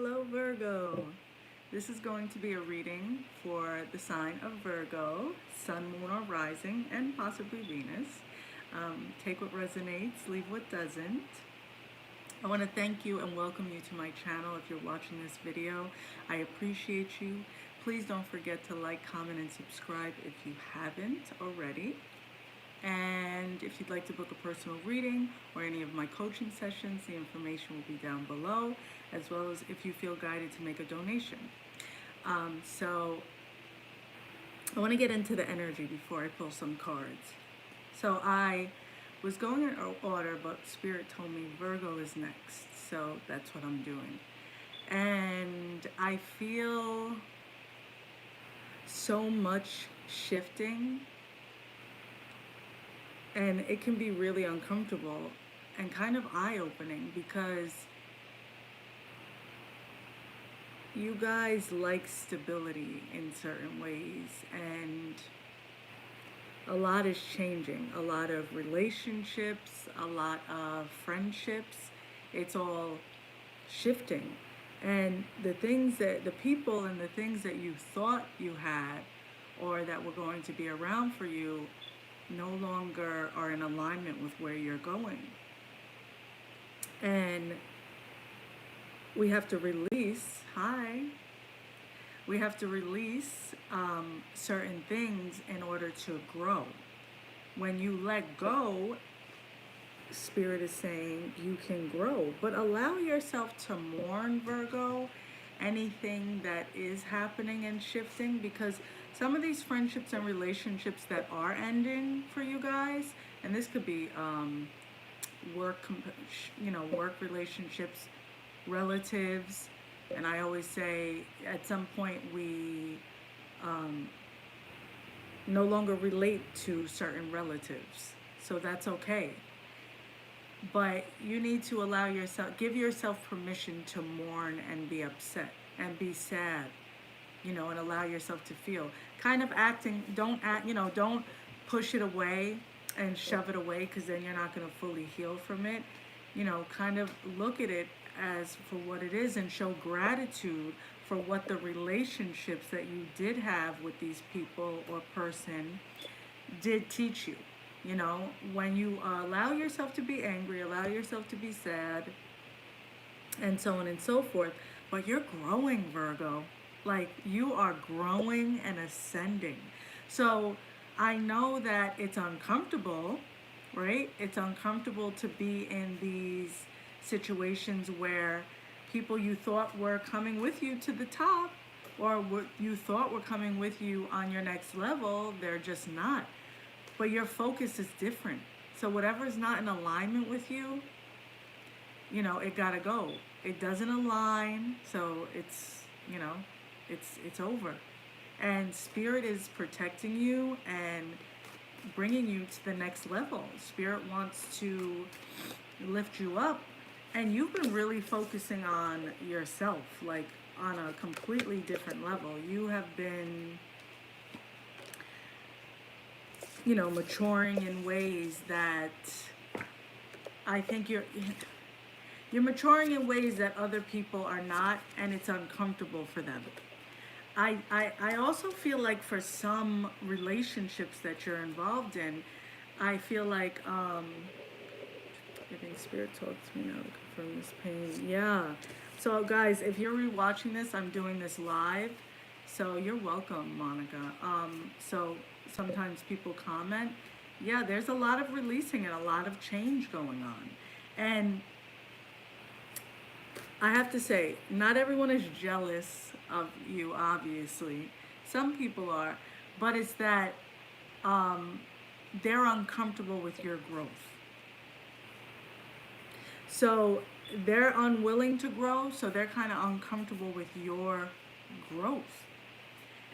Hello, Virgo. This is going to be a reading for the sign of Virgo, Sun, Moon, or Rising, and possibly Venus. Take what resonates, leave what doesn't. I want to thank you and welcome you to my channel. If you're watching this video, I appreciate you. Please don't forget to like, comment, and subscribe if you haven't already. And if you'd like to book a personal reading or any of my coaching sessions, the information will be down below, as well as if you feel guided to make a donation. So I want to get into the energy before I pull some cards. So I was going in order, but Spirit told me Virgo is next. So that's what I'm doing. And I feel so much shifting, and it can be really uncomfortable and kind of eye-opening because you guys like stability in certain ways, and a lot is changing. A lot of relationships, a lot of friendships, it's all shifting. And the people and the things that you thought you had or that were going to be around for you no longer are in alignment with where you're going. And we have to release, we have to release certain things in order to grow. When you let go, Spirit is saying you can grow, but allow yourself to mourn, Virgo, anything that is happening and shifting, because some of these friendships and relationships that are ending for you guys, and this could be work relationships, relatives, and I always say at some point we no longer relate to certain relatives, so that's okay. But you need to give yourself permission to mourn and be upset and be sad, and allow yourself to feel. Kind of don't don't push it away and shove it away, because then you're not going to fully heal from it. Kind of look at it as for what it is and show gratitude for what the relationships that you did have with these people or person did teach you. When you allow yourself to be angry, allow yourself to be sad, and so on and so forth, but you're growing, Virgo. Like, you are growing and ascending. So I know that it's uncomfortable, right? It's uncomfortable to be in these situations where people you thought were coming with you to the top, or what you thought were coming with you on your next level, they're just not. But your focus is different. So whatever is not in alignment with you, it gotta go. It doesn't align, so it's over. And Spirit is protecting you and bringing you to the next level. Spirit wants to lift you up, and you've been really focusing on yourself, like on a completely different level. You have been maturing in ways that I think you're maturing in ways that other people are not, and it's uncomfortable for them. I also feel like for some relationships that you're involved in, I feel like I think Spirit talked to me now to confirm this pain. Yeah. So guys, if you're rewatching this, I'm doing this live. So you're welcome, Monica. So sometimes people comment. Yeah, there's a lot of releasing and a lot of change going on. And I have to say, not everyone is jealous of you, obviously. Some people are, but it's that they're uncomfortable with your growth. So they're unwilling to grow, so they're kind of uncomfortable with your growth.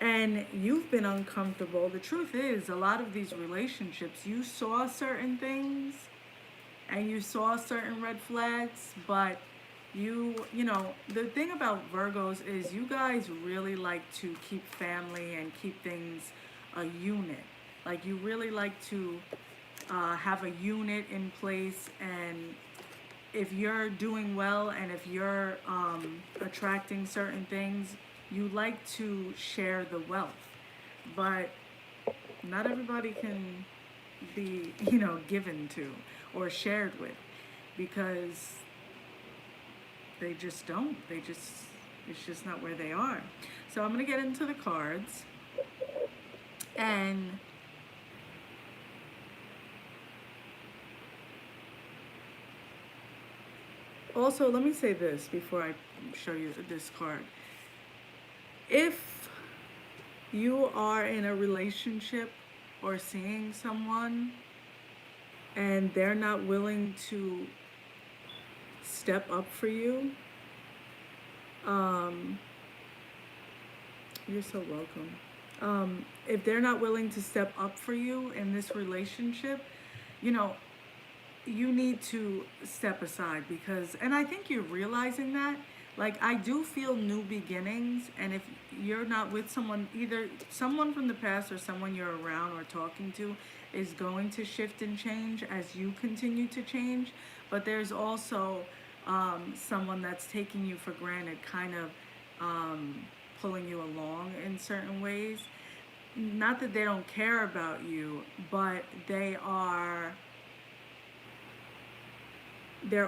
And you've been uncomfortable. The truth is, a lot of these relationships, you saw certain things and you saw certain red flags, but the thing about Virgos is you guys really like to keep family and keep things a unit. Like, you really like to have a unit in place, and if you're doing well and if you're attracting certain things, you like to share the wealth. But not everybody can be, given to or shared with, because they just don't. It's just not where they are. So I'm going to get into the cards. And also, let me say this before I show you this card. If you are in a relationship or seeing someone and they're not willing to step up for you, you're so welcome. If they're not willing to step up for you in this relationship, you know, you need to step aside, because, and I think you're realizing that. Like, I do feel new beginnings, and if you're not with someone, either someone from the past or someone you're around or talking to is going to shift and change as you continue to change. But there's also someone that's taking you for granted, kind of pulling you along in certain ways. Not that they don't care about you, but they're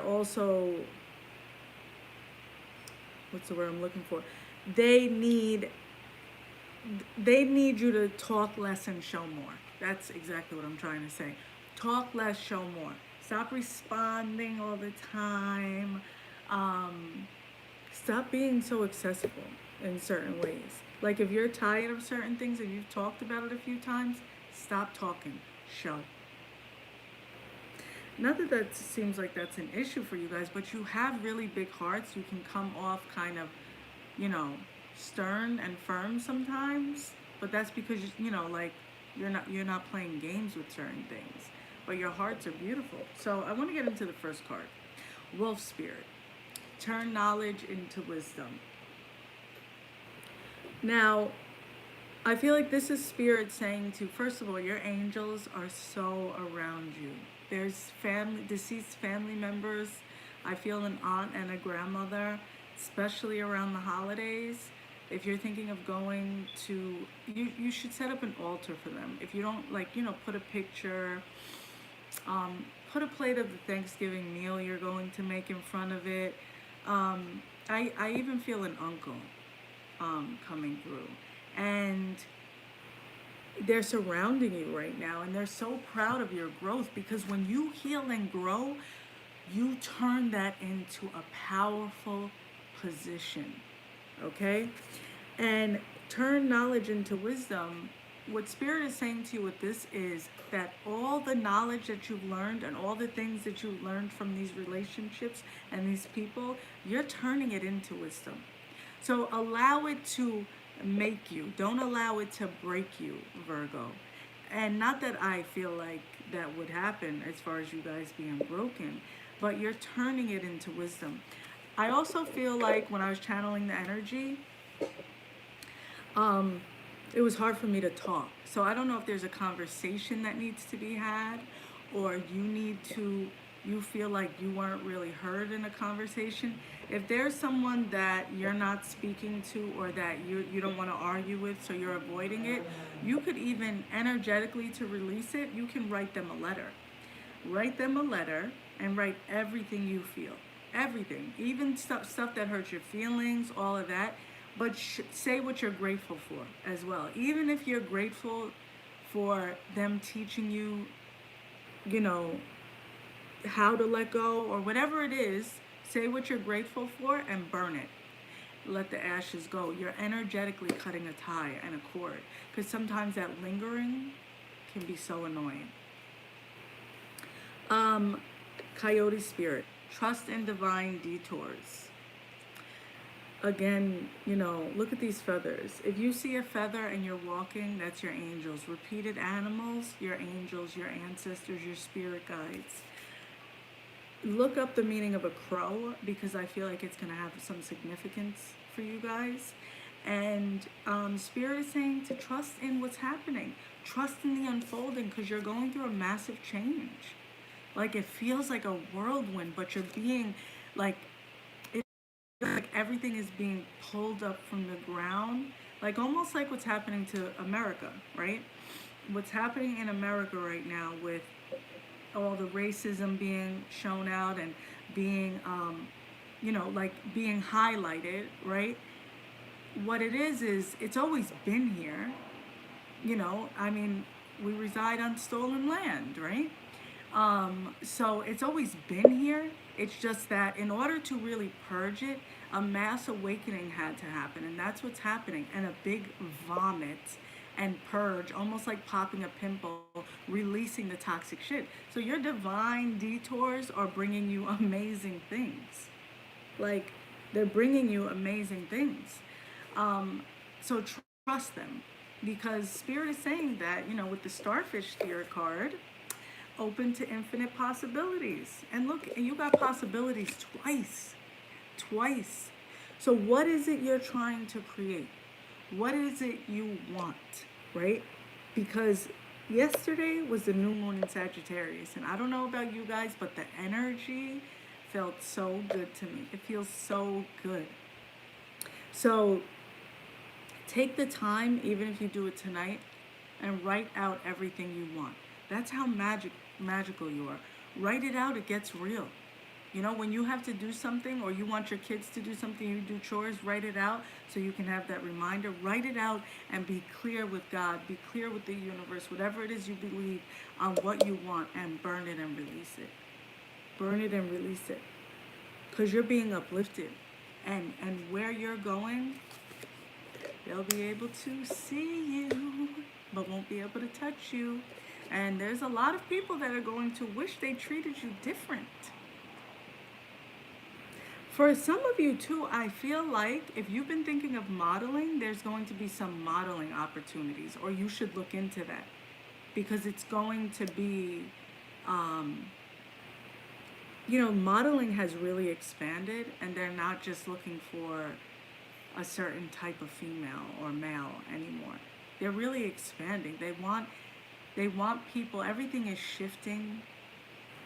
also, what's the word I'm looking for? They need you to talk less and show more. That's exactly what I'm trying to say. Talk less, show more. Stop responding all the time. Stop being so accessible in certain ways. Like, if you're tired of certain things and you've talked about it a few times, stop talking. Show. Not that that seems like that's an issue for you guys, but you have really big hearts. You can come off kind of, you know, stern and firm sometimes, but that's because like you're not playing games with certain things. But your hearts are beautiful. So I want to get into the first card. Wolf Spirit. Turn knowledge into wisdom. Now, I feel like this is Spirit saying to, first of all, your angels are so around you. There's deceased family members. I feel an aunt and a grandmother, especially around the holidays. If you're thinking of going to, you should set up an altar for them. If you don't, put a picture, put a plate of the Thanksgiving meal you're going to make in front of it. I even feel an uncle coming through. And they're surrounding you right now, and they're so proud of your growth, because when you heal and grow, you turn that into a powerful position. Okay? And turn knowledge into wisdom. What Spirit is saying to you with this is that all the knowledge that you've learned and all the things that you've learned from these relationships and these people, you're turning it into wisdom. So allow it to make you. Don't allow it to break you, Virgo. And not that I feel like that would happen as far as you guys being broken, but you're turning it into wisdom. I also feel like when I was channeling the energy, it was hard for me to talk. So I don't know if there's a conversation that needs to be had, or you feel like you weren't really heard in a conversation. If there's someone that you're not speaking to, or that you don't want to argue with, so you're avoiding it, you could even energetically, to release it, you can write them a letter. Write them a letter and write everything you feel. Everything. Even stuff that hurts your feelings, all of that. But say what you're grateful for as well. Even if you're grateful for them teaching you, how to let go, or whatever it is, say what you're grateful for and burn it. Let the ashes go. You're energetically cutting a tie and a cord, because sometimes that lingering can be so annoying. Coyote Spirit. Trust in divine detours. Again, look at these feathers. If you see a feather and you're walking, that's your angels. Repeated animals, your angels, your ancestors, your spirit guides. Look up the meaning of a crow, because I feel like it's going to have some significance for you guys. And Spirit is saying to trust in what's happening. Trust in the unfolding, because you're going through a massive change. Like it feels like a whirlwind, but you're being like it's like everything is being pulled up from the ground, like almost like what's happening to America, right? What's happening in America right now with all the racism being shown out and being, like being highlighted, right? What it is it's always been here. I mean, we reside on stolen land, right? So it's always been here. It's just that in order to really purge it, a mass awakening had to happen, and that's what's happening. And a big vomit and purge, almost like popping a pimple, releasing the toxic shit. So your divine detours are bringing you amazing things. Like they're bringing you amazing things. So trust them, because Spirit is saying that, with the Starfish Spirit card, open to infinite possibilities. And look, and you got possibilities twice. Twice. So what is it you're trying to create? What is it you want, right? Because yesterday was the new moon in Sagittarius, and I don't know about you guys, but the energy felt so good to me. It feels so good. So take the time, even if you do it tonight, and write out everything you want. That's how magical you are. Write it out, it gets real. When you have to do something, or you want your kids to do something, you do chores, write it out so you can have that reminder. Write it out and be clear with God, be clear with the universe, whatever it is you believe, on what you want, and burn it and release it. Burn it and release it. Because you're being uplifted. And where you're going, they'll be able to see you, but won't be able to touch you. And there's a lot of people that are going to wish they treated you different. For some of you too, I feel like if you've been thinking of modeling, there's going to be some modeling opportunities, or you should look into that, because it's going to be, modeling has really expanded, and they're not just looking for a certain type of female or male anymore. They're really expanding. They want people, everything is shifting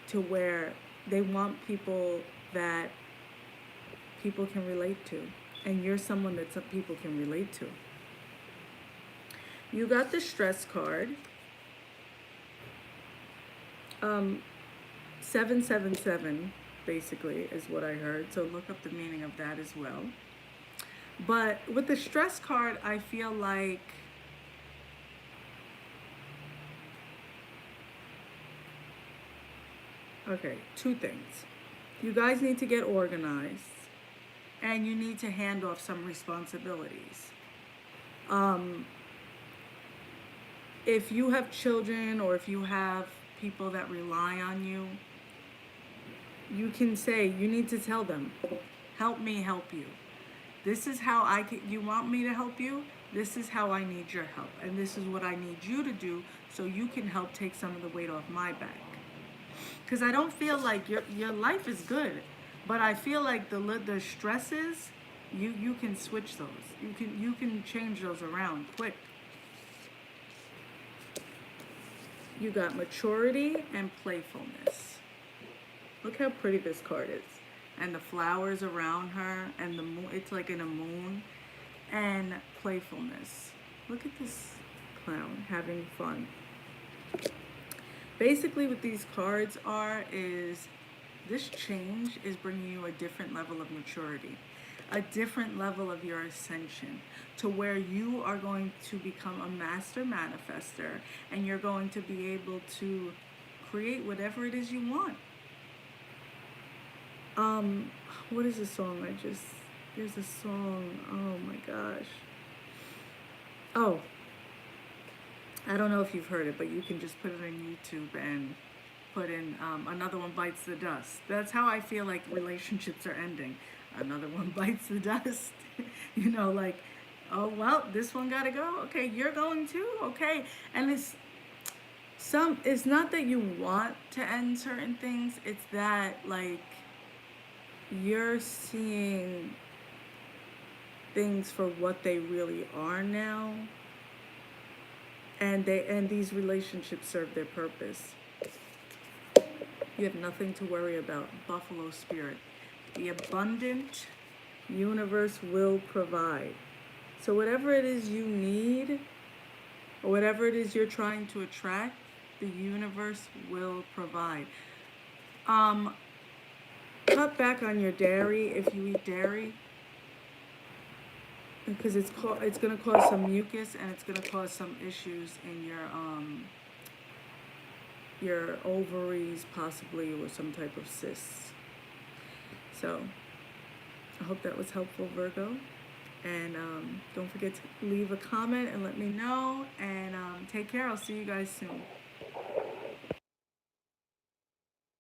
to where they want people that people can relate to. And you're someone that some people can relate to. You got the stress card. 777 basically is what I heard. So look up the meaning of that as well. But with the stress card, I feel like okay, two things. You guys need to get organized, and you need to hand off some responsibilities. If you have children, or if you have people that rely on you, you can say, you need to tell them, help me help you. This is how you want me to help you. This is how I need your help. And this is what I need you to do so you can help take some of the weight off my back. Because I don't feel like your life is good, but I feel like the stresses, you can switch those. You can change those around quick. You got maturity and playfulness. Look how pretty this card is. And the flowers around her, and the moon, it's like in a moon. And playfulness. Look at this clown having fun. Basically what these cards is this change is bringing you a different level of maturity, a different level of your ascension, to where you are going to become a master manifester, and you're going to be able to create whatever it is you want. What is the song? There's a song, oh my gosh. Oh, I don't know if you've heard it, but you can just put it on YouTube and put in Another One Bites the Dust. That's how I feel like relationships are ending. Another one bites the dust. Like, oh, well, this one gotta go. Okay, you're going too? Okay. And it's not that you want to end certain things. It's that, like, you're seeing things for what they really are now, and these relationships serve their purpose. You have nothing to worry about. Buffalo spirit. The abundant universe will provide. So whatever it is you need, or whatever it is you're trying to attract, the universe will provide. Cut back on your dairy if you eat dairy, because it's going to cause some mucus, and it's going to cause some issues in your ovaries, possibly, or some type of cysts. So I hope that was helpful, Virgo. And don't forget to leave a comment and let me know. And take care. I'll see you guys soon.